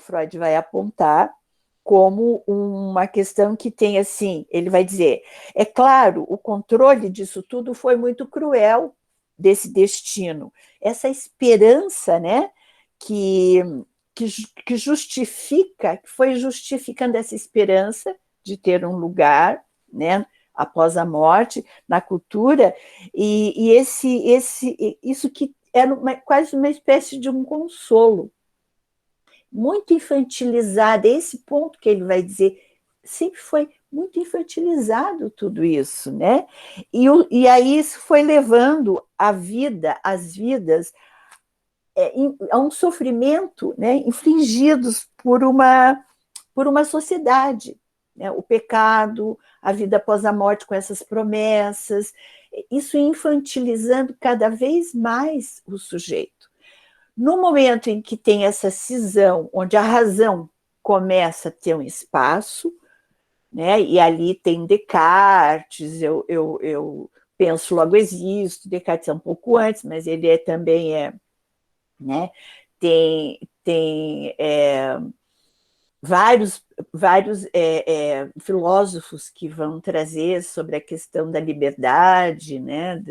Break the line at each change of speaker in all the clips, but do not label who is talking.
Freud vai apontar como uma questão que tem assim, ele vai dizer, é claro, o controle disso tudo foi muito cruel desse destino, essa esperança, né, que, que justifica, que foi justificando essa esperança de ter um lugar, né, após a morte na cultura, e isso que era quase uma espécie de um consolo muito infantilizada. Esse ponto que ele vai dizer, sempre foi muito infantilizado tudo isso, né? E aí isso foi levando a vida, as vidas, a um sofrimento, né, infligidos por uma sociedade. Né? O pecado, a vida após a morte com essas promessas, isso infantilizando cada vez mais o sujeito. No momento em que tem essa cisão, onde a razão começa a ter um espaço, né? E ali tem Descartes, eu penso, logo existo, Descartes é um pouco antes, mas ele também é, né? Tem vários filósofos que vão trazer sobre a questão da liberdade, né?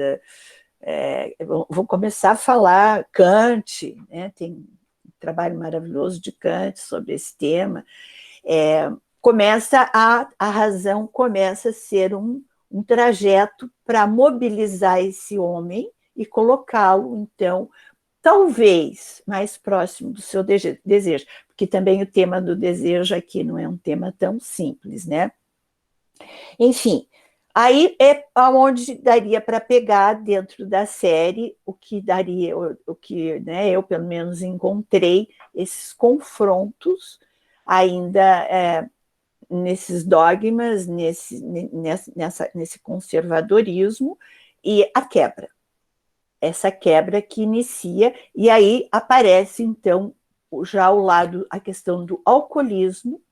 Vou começar a falar Kant, né? Tem um trabalho maravilhoso de Kant sobre esse tema. A razão começa a ser um trajeto para mobilizar esse homem e colocá-lo, então, talvez mais próximo do seu desejo, porque também o tema do desejo aqui não é um tema tão simples, né? Enfim, aí é onde daria para pegar dentro da série o que daria, o que, né, eu pelo menos encontrei esses confrontos ainda nesses dogmas, nesse conservadorismo e a quebra. Essa quebra que inicia, e aí aparece, então, já ao lado a questão do alcoolismo,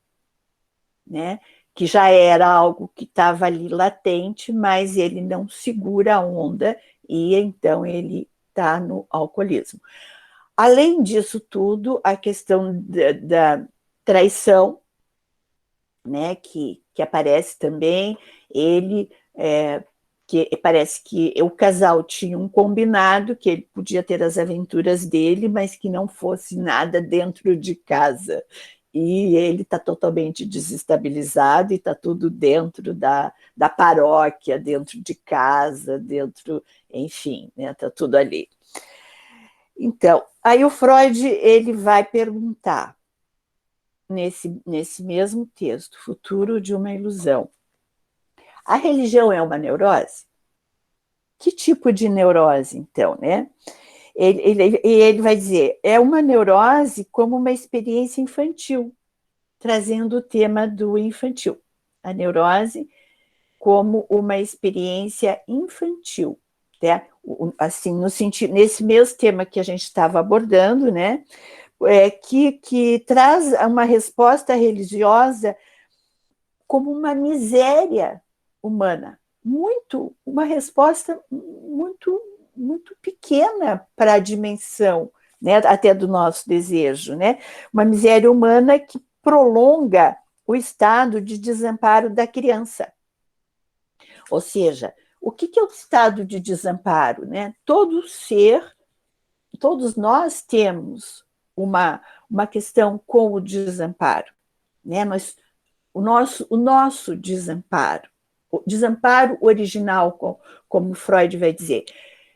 né, que já era algo que estava ali latente, mas ele não segura a onda e então ele está no alcoolismo. Além disso tudo, a questão da traição, né, que aparece também, ele que parece que o casal tinha um combinado que ele podia ter as aventuras dele, mas que não fosse nada dentro de casa. E ele está totalmente desestabilizado e está tudo dentro da paróquia, dentro de casa, dentro, enfim, né, está tudo ali. Então, aí o Freud ele vai perguntar nesse mesmo texto, Futuro de uma Ilusão, a religião é uma neurose? Que tipo de neurose, então, né? Ele vai dizer, é uma neurose como uma experiência infantil, trazendo o tema do infantil. A neurose como uma experiência infantil, né? Assim, no sentido, nesse mesmo tema que a gente estava abordando, né? Que traz uma resposta religiosa como uma miséria humana, uma resposta muito pequena para a dimensão, né, até do nosso desejo, né? Uma miséria humana que prolonga o estado de desamparo da criança. Ou seja, o que é o estado de desamparo, né? Todos nós temos uma questão com o desamparo, né? O nosso desamparo, o desamparo original, como Freud vai dizer.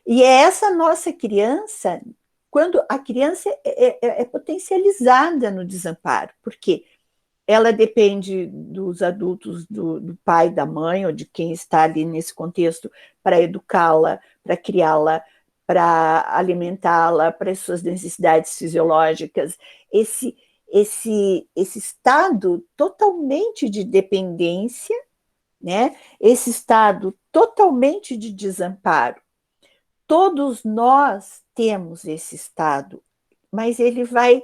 E é essa nossa criança, quando a criança é potencializada no desamparo, porque ela depende dos adultos, do pai, da mãe, ou de quem está ali nesse contexto, para educá-la, para criá-la, para alimentá-la, para as suas necessidades fisiológicas. Esse estado totalmente de dependência, né? Esse estado totalmente de desamparo. Todos nós temos esse estado, mas ele vai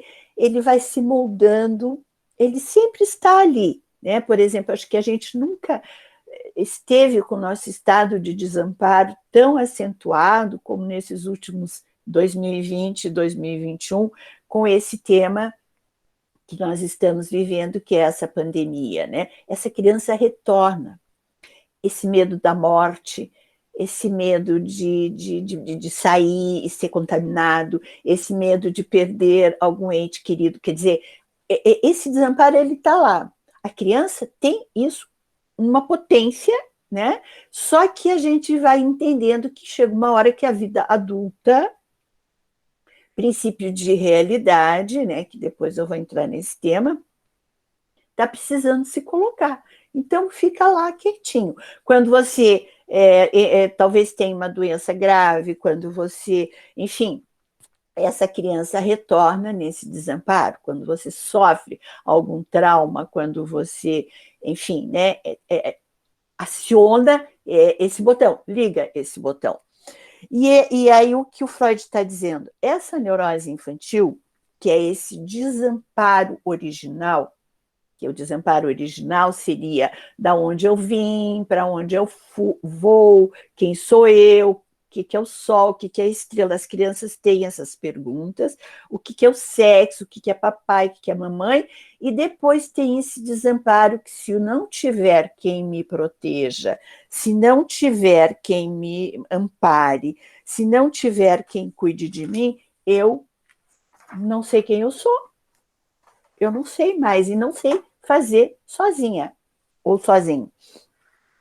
se moldando, ele sempre está ali, né? Por exemplo, acho que a gente nunca esteve com o nosso estado de desamparo tão acentuado como nesses últimos 2020, 2021, com esse tema que nós estamos vivendo, que é essa pandemia, né? Essa criança retorna. Esse medo da morte, esse medo de sair e ser contaminado, esse medo de perder algum ente querido. Quer dizer, esse desamparo, ele está lá. A criança tem isso, uma potência, né? Só que a gente vai entendendo que chega uma hora que a vida adulta, princípio de realidade, né? Que depois eu vou entrar nesse tema, está precisando se colocar. Então, fica lá quietinho. Quando você talvez tenha uma doença grave, quando você, enfim, essa criança retorna nesse desamparo, quando você sofre algum trauma, quando você, enfim, né, aciona esse botão, liga esse botão. E aí o que o Freud está dizendo? Essa neurose infantil, que é esse desamparo original, que o desamparo original seria da onde eu vim, para onde eu vou, quem sou eu, o que é o sol, o que é a estrela. As crianças têm essas perguntas, o que é o sexo, o que é papai, o que é mamãe, e depois tem esse desamparo que, se eu não tiver quem me proteja, se não tiver quem me ampare, se não tiver quem cuide de mim, eu não sei quem eu sou. Eu não sei mais e não sei fazer sozinha ou sozinho.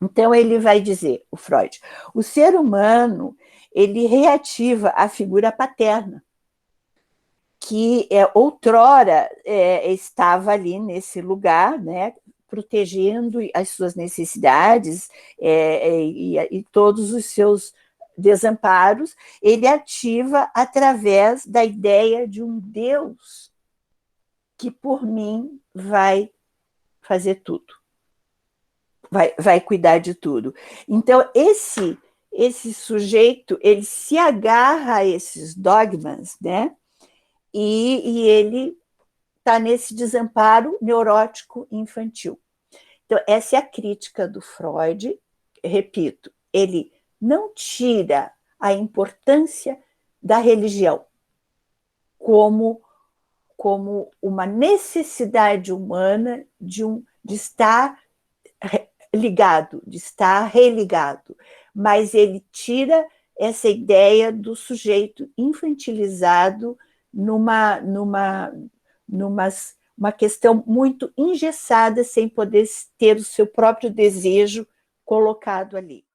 Então ele vai dizer, o Freud, o ser humano, ele reativa a figura paterna, que outrora estava ali nesse lugar, né, protegendo as suas necessidades e todos os seus desamparos. Ele ativa através da ideia de um Deus que por mim vai fazer tudo, vai cuidar de tudo. Então, esse sujeito, ele se agarra a esses dogmas, né? E ele está nesse desamparo neurótico infantil. Então, essa é a crítica do Freud. Repito, ele não tira a importância da religião como uma necessidade humana de estar ligado, de estar religado, mas ele tira essa ideia do sujeito infantilizado numa uma questão muito engessada, sem poder ter o seu próprio desejo colocado ali.